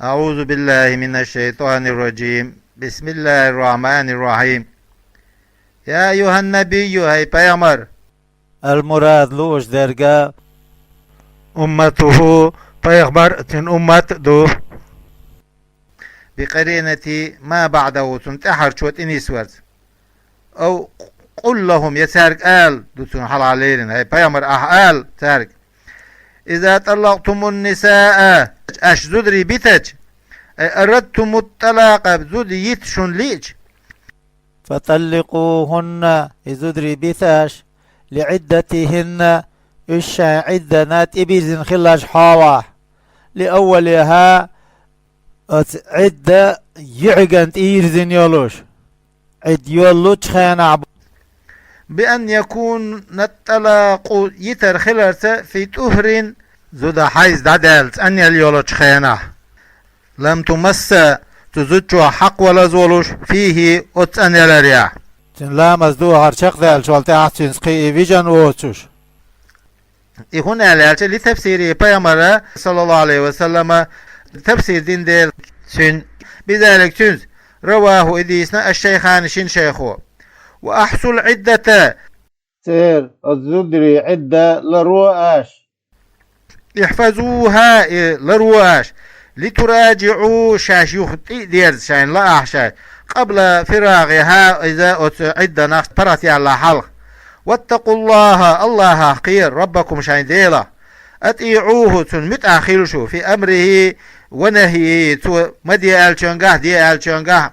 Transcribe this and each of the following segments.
أعوذ بالله من الشيطان الرجيم. بسم الله الرحمن الرحيم. يا أيها النبي هاي پیغمبر المراد لوش درگاه أمته پیغمبر تن أمت دو بقرينة ما بعده تنتحر شوت إنيس ورز أو قل لهم يسارك آل دوتون حلالين هاي پیغمبر آل تارك إذا طلقتم النساء أش زدري بيتج أردتم الطلاق بزود يتشون ليج فطلقوهن إذدري بثاش لعدتهن إش عدة نات إبيزن خلاج حاوة لأولها عدة يعقنت إيرزن يولوش عد يولوش خيانا بأن يكون الطلاق يتر خلرت في طهر زود حيز دادلت أن يليولوش خيانه لم تمس تزوجها حق ولا زولوش فيه أن يلريا لا مزدو هرشق ذال شوالتي أحسن سقي فيجن ووتشوش هنا لالش لتفسير پیغمبر صلى الله عليه وسلم تفسير دين دير سن بذلك تنز رواه إديسنا الشيخان شن شيخو وأحصل عدة سير الزدري عدة لرواش احفظوها لرواش لتراجعوا شاش يخطئ دير شاين لا أحشاش قبل فراغها إذا عدة نقص براتي على حلق واتقوا الله خير ربكم شاين ديلا أطيعوه متأخرشو في أمره ونهيه مدي ألشنقه دي ألشنقه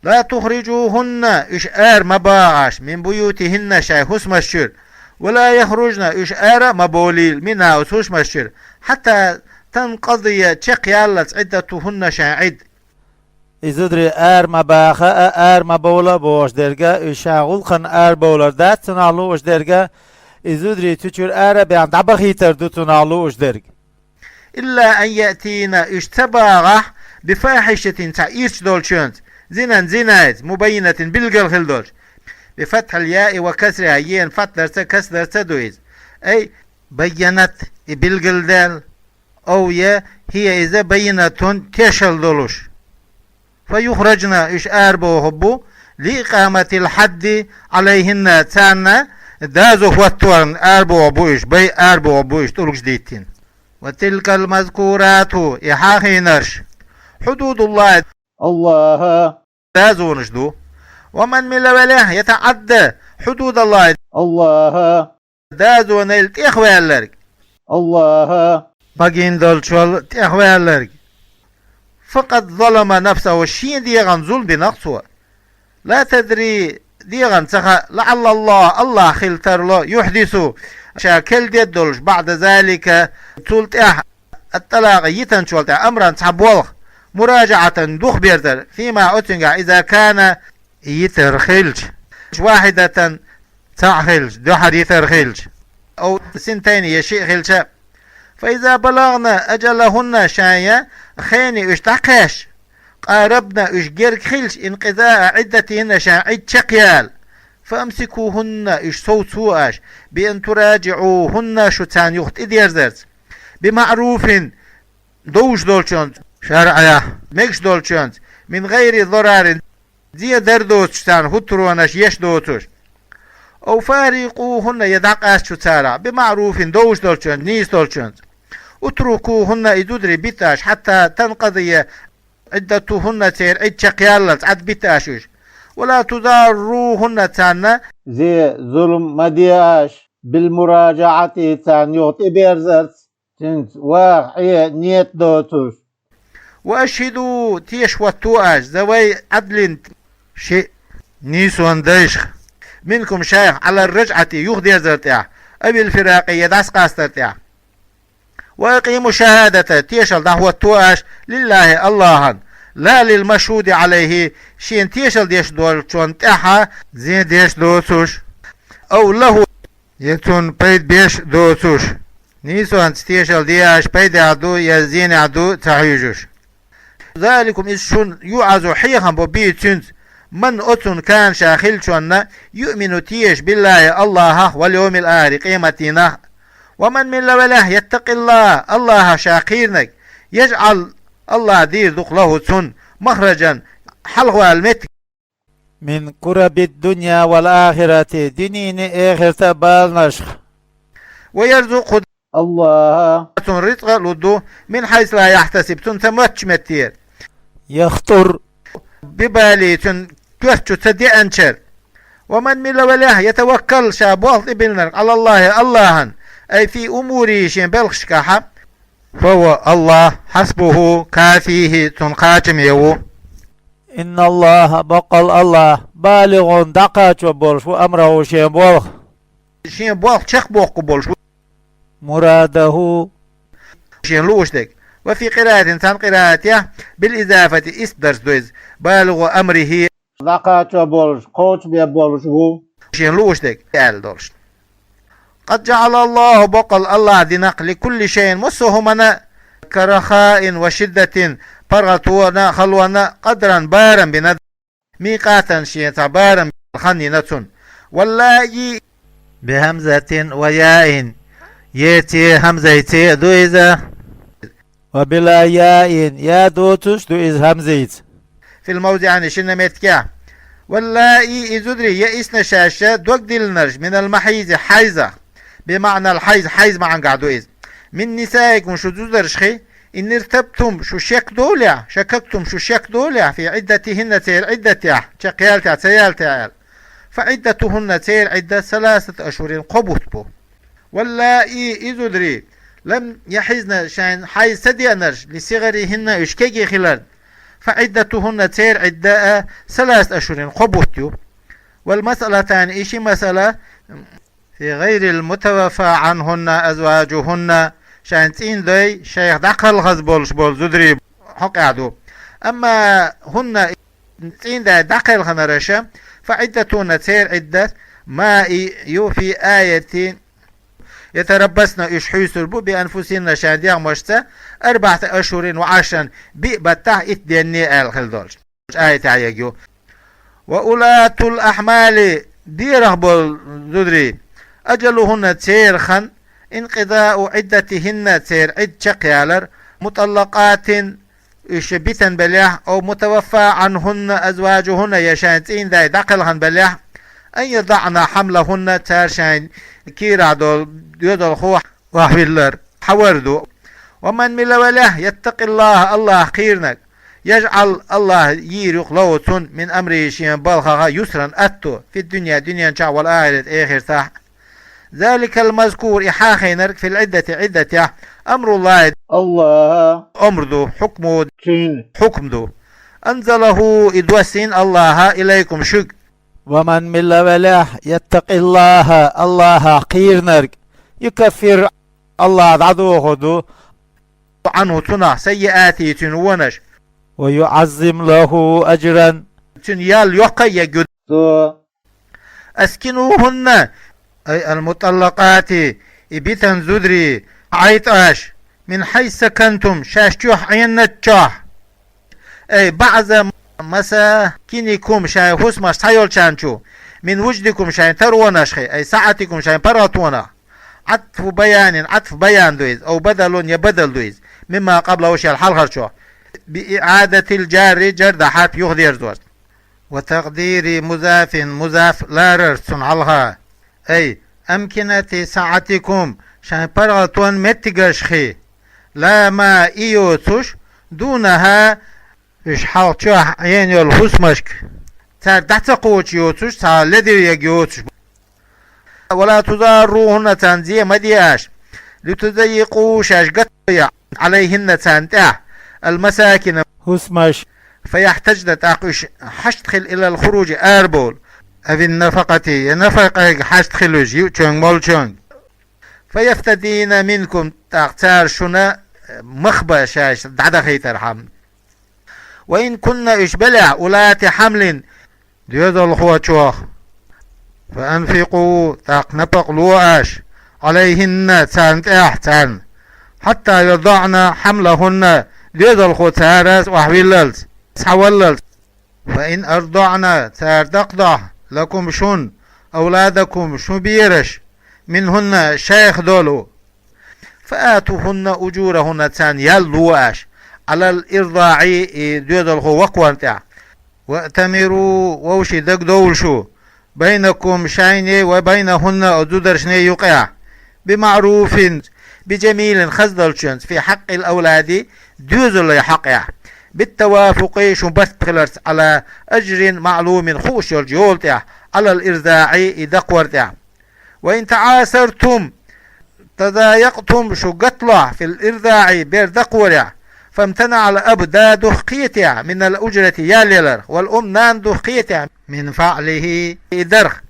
لا تخرجوهن إشعار مباغش من بيوتهن شاي حسم الشر ولا يخرجن إشعار مبوليل منها وسوش مشر حتى تنقضي تشقيالت عدتهن شاعد إزدري مباخة مبولا بوش درجة إشاغل خن بولر دات تنعلو وش درجة إزدري تشور بيان دبخي تردو تنعلو وش درجة إلا أن يأتينا اشتباغه بفاحشة تعيش دولشنت زنايت مبينة بالقل خلدولش بفتح الياء وكسرها ين فتلرت كسرت دويز أي بينت بالقل دال أو يا هي إذا بينة تشل دولش فيخرجنا إشعار بوهبو لإقامة الحد عليهن تانا دازو فوتوان أربو بوش بي أربو بوش تلوش ديتين وتلك المذكورات إحاخي نرش حدود الله دازو نشدو ومن من لوله يتعدى حدود الله دازو نيل تيخوالرك بقين دولشول تيخوالرك فقد ظلم نفسه والشين ديغان ظلم بنقصه لا تدري ديغان سخا لعل الله خلتر له يحدث شاكل ديدولش بعد ذلك تولت الطلاق يتنشولت أمرا تحبولخ مراجعة دوخ بيرتر فيما أتنقع إذا كان يترخلش واحدة تعخلش دو حد يترخلش أو سنتين يشيء خلش فإذا بلغنا أجلهن شاية خيني اشتقاش قاربنا اشجرك خلش انقضاء عدتهن شاعد شقيال فامسكوهن اش صوتواش بأن تراجعوهن شتان يخت اديرزرز بمعروف دوش دولشونت شرعية مكش دولشونت من غير ضرار دي دردوت شتان هترونش يش دوتوش أو فارقوهن يدقاش شتارا بمعروف دوش دولشونت نيس دولشونت اتركوهن إدودري بتاش حتى تنقضي عدتهن تير عد شقيالت عد بتاشوش ولا تضاروهن تانا زي ظلم مدياش بالمراجعة تان يغطي بيرزرت تنت واقعية نيت دوتوش وأشهدوا تيش واتواش ذوي عدل شيء نيسوان ديشخ منكم شيخ على الرجعة يغدي زرتيع أبي الفراق يدعس قاسترتيع ويقيم شهادة تيشل دهوة تواش لله الله لا للمشهود عليه شين تيشل ديش دول چون تحا زين ديش دوتوش أو له يتون بيد بيش دوتوش نيسو أنت تيشل دياش بيد عدو يزين عدو تحيجوش ذلكم إذ شون يعزو حيخا ببيتون من أتون كان شاخل شون يؤمن تيش بالله الله واليوم الآخر قيمتنا ومن من لوله يتق الله شاقيرنك يجعل الله دير دق له تن مخرجا حلغوا المت من قرب الدنيا والآخرة دينين آخرة بالنشخ ويرزق الله رزق لدو من حيث لا يحتسب تمتش متير يخطر ببالي كوهتو تدي أنشر ومن من وله يتوكل شابوه ابن على الله اللهن أي في أموره شين بلخشكاحة فهو الله حسبه كافيه تنقاتم يو إن الله بقل الله بالغ دقات وبولش وأمره شين بولخ شين بولخ شخ بوخ قبولش مراده شين لوشتك وفي قراءة تن قراءته بالإضافة إسدرس دويز بالغ أمره دقات وبولش قوت بيبولش هو شين لوشتك قال دولش قد جعل الله بقل الله دينق لكل شيء مسه منا كرخاء وشدة برغتونا خلونا قدرا بارا بند ميقاتا شيئا بارا خنينة والله بهمزة وياء ياتي همزة دويزة وبلا ياء يا دوتش دويز همزة في الموضع عن شنمتكا والله إزدري يئسن شاشة دوك ديلنرج من المحيز حيزة بمعنى الحيز حيز معن قعدو إذ من نسائكم شو درشخي إن ارتبتم شو شك دولع شككتم شو شك دولع في عدتهن تير عدتها شقيالتها تيالتها فعدتهن تير عدة 3 أشهر قبوت بو واللائي إذدري لم يحزن شان حيز سدي أنرج لصغرهن اشكيكي خلال فعدتهن تير عدة 3 أشهر قبوت والمسألة تاني إيشي مسألة في غير المتوفى عنهن أزواجهن شانتين دي شيخ دقل غزبولش بول زدري حق عدو أما هن تين دي دقل خنرشة فعدتهن تير عدة ما يوفي آية يتربصن إشحيسر بو بأنفسهن شان ديغ مشتا 4 أشهر و10 بيبتح إتديني الخلدولش آية عيقيو وأولاة الأحمال ديره بول زدري أجلهن تير خن انقضاء عدتهن تير عد شقيالر مطلقات يشبتا بليح أو متوفى عنهن أزواجهن يشانتين داي دقلهن بليح أن يضعن حملهن تارشان كيرا دول يدول خوح وحويلر حوردو ومن ملوله يتق الله الله خيرنك يجعل الله يريق لوتون من أمره شيئا بالخها يسرا أتو في الدنيا دنيا شع والآخرة آخر صح ذلك المذكور إحاخينر في عدة أمر الله أمر دو حكم دو أنزله إدوسين الله إليكم شك ومن من وله يتق الله الله خيرنر يكفر الله عدوه دو عنه تنع سيئاتي تنونش ويعظم له أجرا تنيال يقى يجد أسكنوهن أي المطلقات إبتن زدري عيطاش من حيث سكنتم شاشتوح عينتشوح أي بعض مساكنكم شاي حسمش تايول شانشو من وجدكم شاي ترونش أي ساعتكم شاي براتونا عطف بيان دويز أو بدل يبدل دويز مما قبل وشي الحلقة شو بإعادة الجار جرد حرف يغدير زوج وتقدير مضاف لا ررسن علىها أي أمكنة ساعتكم شان برغتون متقشخي لا ما إيوتوش دونها إش حالتشوح عين الحسمشك تار تحت قوت يوتوش تار لدي يجيوتوش ولا تضاروهن تنزيه مدياش لتضيقوا شاشقطيع عليهن تنتاح المساكن حسمش فيحتاج تاقش حشتخل إلى الخروج أربول أبي النفقة ينفق حشتخلوج يوتشون مولشون فيفتدين منكم تاقتار شنا مخبى شاش دعدخي ترحم وإن كنا إشبلع أولات حمل ديوز الخوة شوخ فأنفقوا تاق نفق لواش عليهن تانت احتان حتى يضعن حملهن ديوز الخوة تارس وحويللت تحوللت فإن أرضعن تاردقضع لكم شن أولادكم شو بيرش منهن شيخ دولو فآتوهن أجورهن تان يلواش على الإرضاع دود الخو وقوان تاع وأتمروا ووشي دق دول شو بينكم شايني وبينهن أدودرشني يقع بمعروف بجميل خزدلشنس في حق الأولاد دوزل يحقع بالتوافق شنبث بخلرس على أجر معلوم خوش الجيول تاع على الإرضاع دقور تاع وإن تعاسرتم تضايقتم شو قطلع في الإرضاع بير دقور فامتنع الأب دا دخيتع من الأجرة ياليلر والأم نان دخيتع من فعله درخ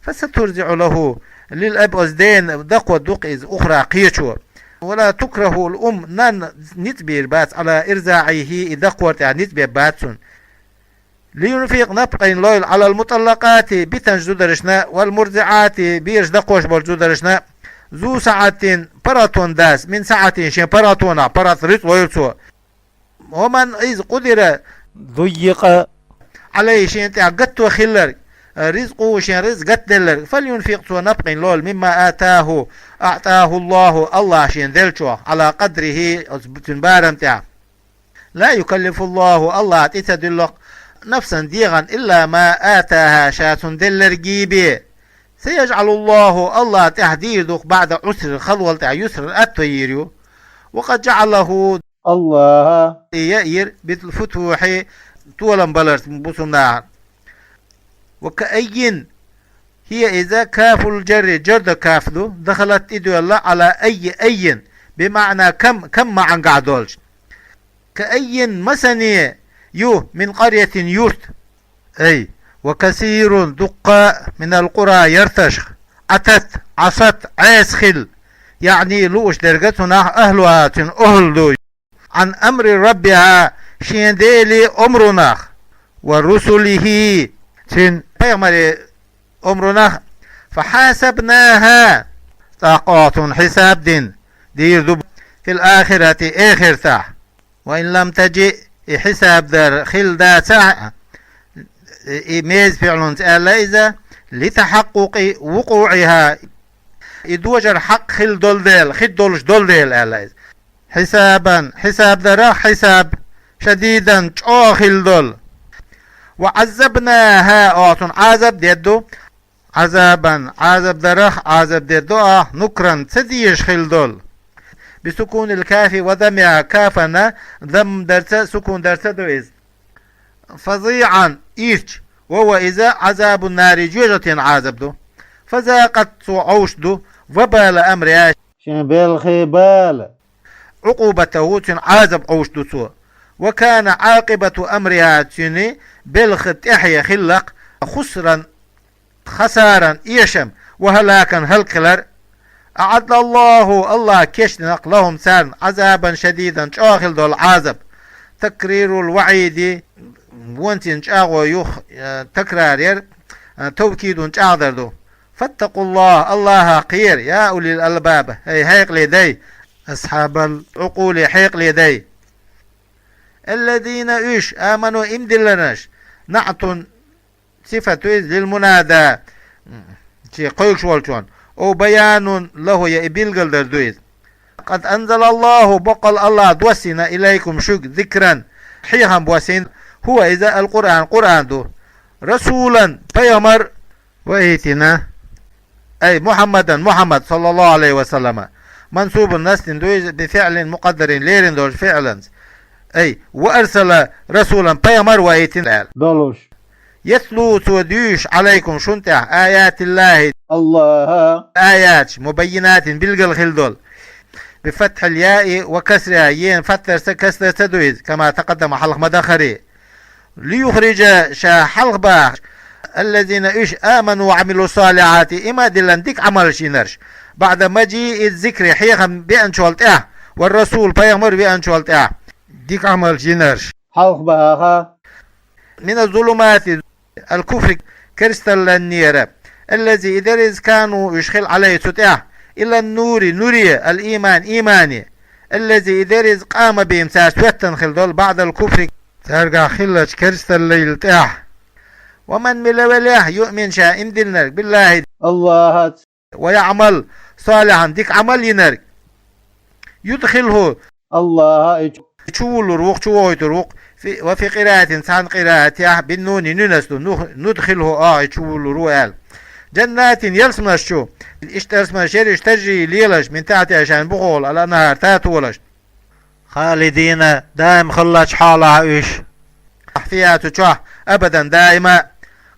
فسترجع له للأب أزدين دقوة دقيز أخرى قيتشو ولا تكره الأم نان نتبير بات على إرزاعه دقوة نتبير باتسون لينفق نبقين لويل على المطلقات بتنجدو درشنا والمرزعات بيرج دقوش برجو درشنا ذو ساعة براتون داس من ساعة شين براتونا برات ريت ويرسو ومن إذ قدر ضيق عليه شين تاع قد وخلر رزقه شين رزق قد دلر فلينفق سو نبقين لول مما أعطاه الله شين ذلشو على قدره تنبارم تاع لا يكلف الله تتدلق نفسا ديغا إلا ما آتاها شات دلر جيبي سيجعل الله تحديدك بعد عسر خلوة يسر التويريو وقد جعله الله يأير بالفتوح طولا بلرس بصناع وكأين هي إذا كاف الجر جرد كافذو دخلت إدو الله على أي بمعنى كم معن قعدولش كأين مسني يو من قرية يرت أي وكثير دق من القرى يرتشخ عصت عاسخل يعني لوش درجتنا أهلها أهل عن أمر ربها شين ديلي أمرنا ورسله شين بيغمر أمرنا فحاسبناها طاقات حساب دير دب في الآخرة آخر ساعة وإن لم تجئ حساب در خل دا ساعة ميز فعل إذا لتحقق وقوعها يدوجر حق خل دول خدولش دول حسابا حساب درا حساب شديدا خل دول وعذبناها عذب ديدو عذابا عذب درخ عذب ديدو نكرا تديش خل دول بسكون الكاف وضمها كافنا ضم درس سكون درس دويز فظيعا إيش وهو إذا عذاب النار جوجة عذب دو فذاقت عوش دو وبال أمرها شن بالخبال عقوبته عذب عوش دو سو وكان عاقبة أمرها تني بالخت إحيا خلق خسرا خسارا إيشم وهلاكا هلكلر أعد الله كشنق لهم سان عذابا شديدا شاخل دول عذاب تكرير الوعيد وانتين شاغو يخ تكرار توكيد شاغدر دو فاتقوا الله قير يا أولي الألباب هي حيق لدي أصحاب العقول حيق لدي الذين آمنوا امدلناش نعت صفة للمنادى شي قيق شوالتون أو بيان له يا إبيل دويد قد أنزل الله بقل الله دوسنا إليكم شك ذكرا حيهم بوسين هو إذا القرآن دو رسولا بيمر وإيتنا أي محمد صلى الله عليه وسلم منصوب الناس بفعل مقدر ليرن دول فعلا أي وأرسل رسولا بيمر وإيتنا دولوش يتلو سوديش عليكم شنتع آيات الله آيات مبينات بالقل خلدول بفتح الياء وكسرها ين فتر كسر تدويز كما تقدم حلق مدخري ليخرج شا حلق باخ الذين آمنوا وعملوا الصالحات إما دلن ديك عمل شينرش بعد مجيء الذكر حيخم بأن شولتها والرسول بيغمر بأن شولتها ديك عمل شينرش حلق باخا من الظلمات الكفر كريستال النيرة الذي إذا كانوا يشخل عليه ستاه إلى النور نوري الإيمان إيماني الذي إذا قام بإمساس وتن خلدول بعد الكفر ترجع خلج كريستال الليل تاه ومن ملوله يؤمن شاء امدلنر بالله الله ويعمل صالحا ديك عمل ينر يدخله الله تشول روق شويت روق وفي قراءة عن قراءة بالنون ننسل ندخله تشول روال جنات يلسم شو اشترسم شرش تجري ليلش من تحت عشان بقول على نهر تاتولش خالدين دائم خلش حالها إيش فيها تشوه أبدا دائما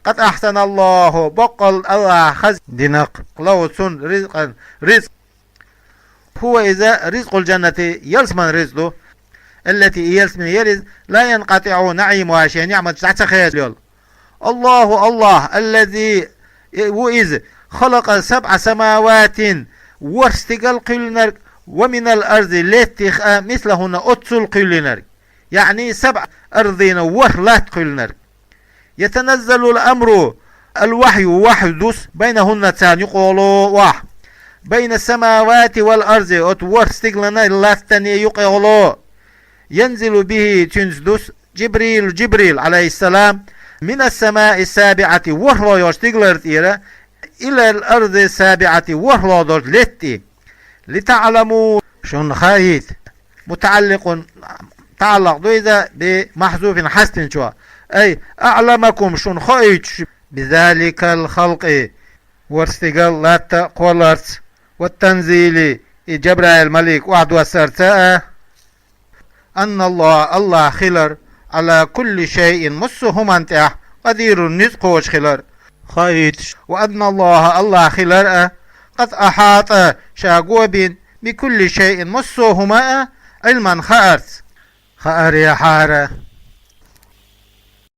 قد أحسن الله بقل الله خز دينق لو سن رزق هو إذا رزق الجنة يلسم رزقه التي يلسم يرز لا ينقطع نعيمها شيء نعمة تخيل الله الذي وإذ خلق 7 سماوات واستقل قلنر ومن الأرض التي مثلهن أتسل قلنر يعني 7 أرضين وحلات قلنر يتنزل الأمر الوحي وحدث بينهن تان يقولوا واحد بين السماوات والأرض واستقلنا اللاستني يقولوا ينزل به تنزدس جبريل عليه السلام من السماء السابعة وحلو يشتغلر إلى الأرض السابعة وحلو دولتي لتعلموا شن خايت متعلق تعلق دويدا بمحذوف حسن شو أي أعلمكم شن خايت بذلك الخلق واستقل لا تقولرت والتنزيل جبرائيل الملك وعد وسرتاء أن الله خلر على كل شيء مسهم أنت قدير نزقوش خلر خايت وأن الله خلر قد أحاط شاقوب بكل شيء مسهما علما خأرت خأر يا حارة